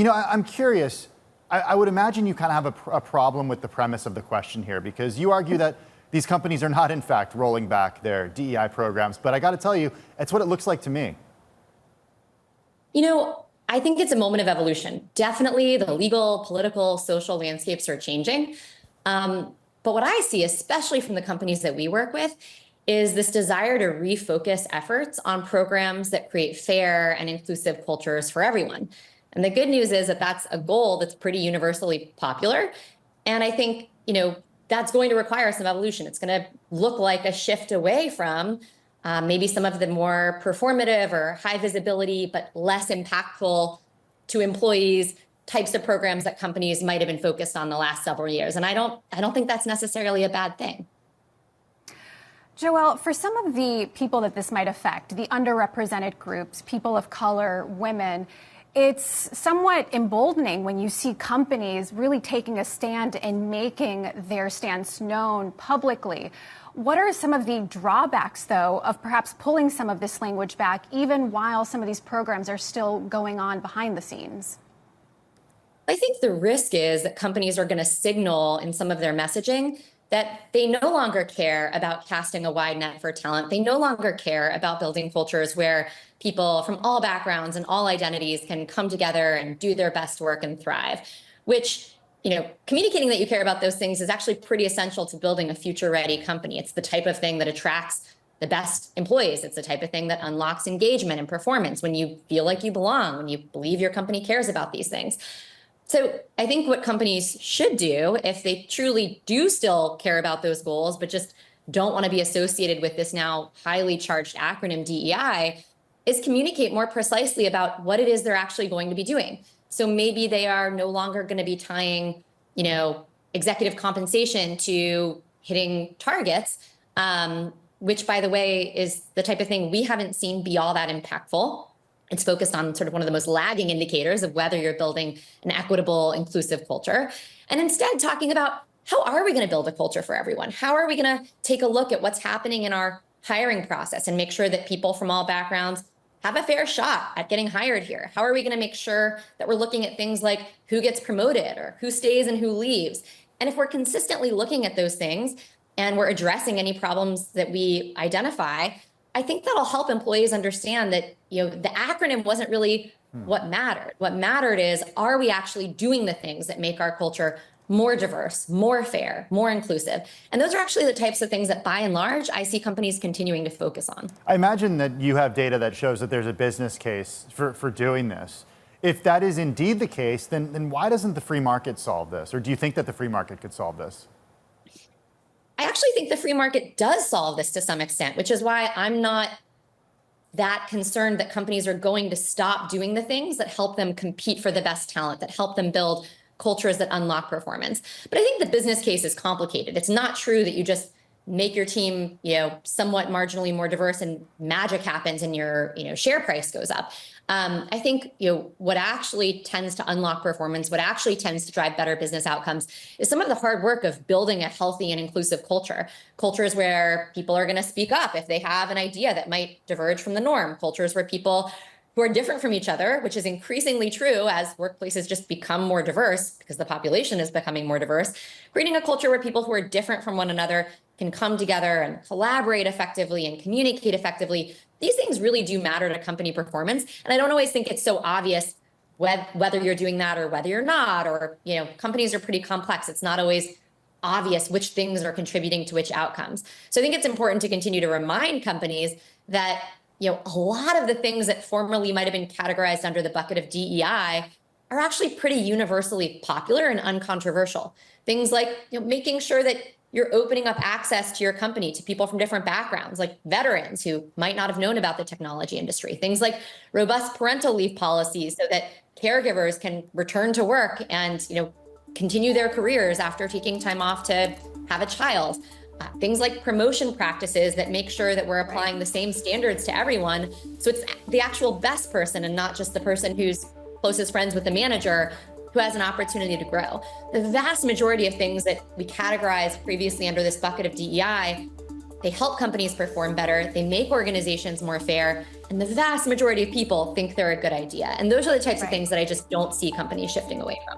I'm curious. I would imagine you kind of have a problem with the premise of the question here, because you argue that these companies are not, in fact, rolling back their DEI programs. But I got to tell you, it's what it looks like to me. I think it's a moment of evolution. Definitely the legal, political, social landscapes are changing. But what I see, especially from the companies that we work with, is this desire to refocus efforts on programs that create fair and inclusive cultures for everyone. And the good news is that that's a goal that's pretty universally popular. And I think, that's going to require some evolution. It's going to look like a shift away from maybe some of the more performative or high visibility, but less impactful to employees types of programs that companies might have been focused on the last several years. And I don't think that's necessarily a bad thing. Joelle, for some of the people that this might affect, the underrepresented groups, people of color, women, it's somewhat emboldening when you see companies really taking a stand and making their stance known publicly. What are some of the drawbacks, though, of perhaps pulling some of this language back, even while some of these programs are still going on behind the scenes? I think the risk is that companies are going to signal in some of their messaging that they no longer care about casting a wide net for talent. They no longer care about building cultures where people from all backgrounds and all identities can come together and do their best work and thrive, which, communicating that you care about those things is actually pretty essential to building a future-ready company. It's the type of thing that attracts the best employees. It's the type of thing that unlocks engagement and performance when you feel like you belong, when you believe your company cares about these things. So I think what companies should do, if they truly do still care about those goals, but just don't want to be associated with this now highly charged acronym DEI, is communicate more precisely about what it is they're actually going to be doing. So maybe they are no longer going to be tying, executive compensation to hitting targets, which, by the way, is the type of thing we haven't seen be all that impactful. It's focused on sort of one of the most lagging indicators of whether you're building an equitable, inclusive culture. And instead talking about how are we going to build a culture for everyone? How are we going to take a look at what's happening in our hiring process and make sure that people from all backgrounds have a fair shot at getting hired here? How are we going to make sure that we're looking at things like who gets promoted or who stays and who leaves? And if we're consistently looking at those things and we're addressing any problems that we identify, I think that'll help employees understand that, the acronym wasn't really what mattered. What mattered is, are we actually doing the things that make our culture more diverse, more fair, more inclusive? And those are actually the types of things that, by and large, I see companies continuing to focus on. I imagine that you have data that shows that there's a business case for doing this. If that is indeed the case, then why doesn't the free market solve this? Or do you think that the free market could solve this? I actually think the free market does solve this to some extent, which is why I'm not that concerned that companies are going to stop doing the things that help them compete for the best talent, that help them build cultures that unlock performance. But I think the business case is complicated. It's not true that you just make your team, somewhat marginally more diverse and magic happens and your, share price goes up. I think, what actually tends to unlock performance, what actually tends to drive better business outcomes is some of the hard work of building a healthy and inclusive culture. Cultures where people are going to speak up if they have an idea that might diverge from the norm. Cultures where people who are different from each other, which is increasingly true as workplaces just become more diverse because the population is becoming more diverse, creating a culture where people who are different from one another can come together and collaborate effectively and communicate effectively. These things really do matter to company performance. And I don't always think it's so obvious whether you're doing that or whether you're not, or, companies are pretty complex. It's not always obvious which things are contributing to which outcomes. So I think it's important to continue to remind companies that, a lot of the things that formerly might have been categorized under the bucket of DEI are actually pretty universally popular and uncontroversial. Things like, making sure that you're opening up access to your company to people from different backgrounds, like veterans who might not have known about the technology industry. Things like robust parental leave policies so that caregivers can return to work and, continue their careers after taking time off to have a child. Things like promotion practices that make sure that we're applying the same standards to everyone. So it's the actual best person and not just the person who's closest friends with the manager who has an opportunity to grow. The vast majority of things that we categorized previously under this bucket of DEI, they help companies perform better, they make organizations more fair, And the vast majority of people think they're a good idea. And those are the types of Right. things that I just don't see companies shifting away from.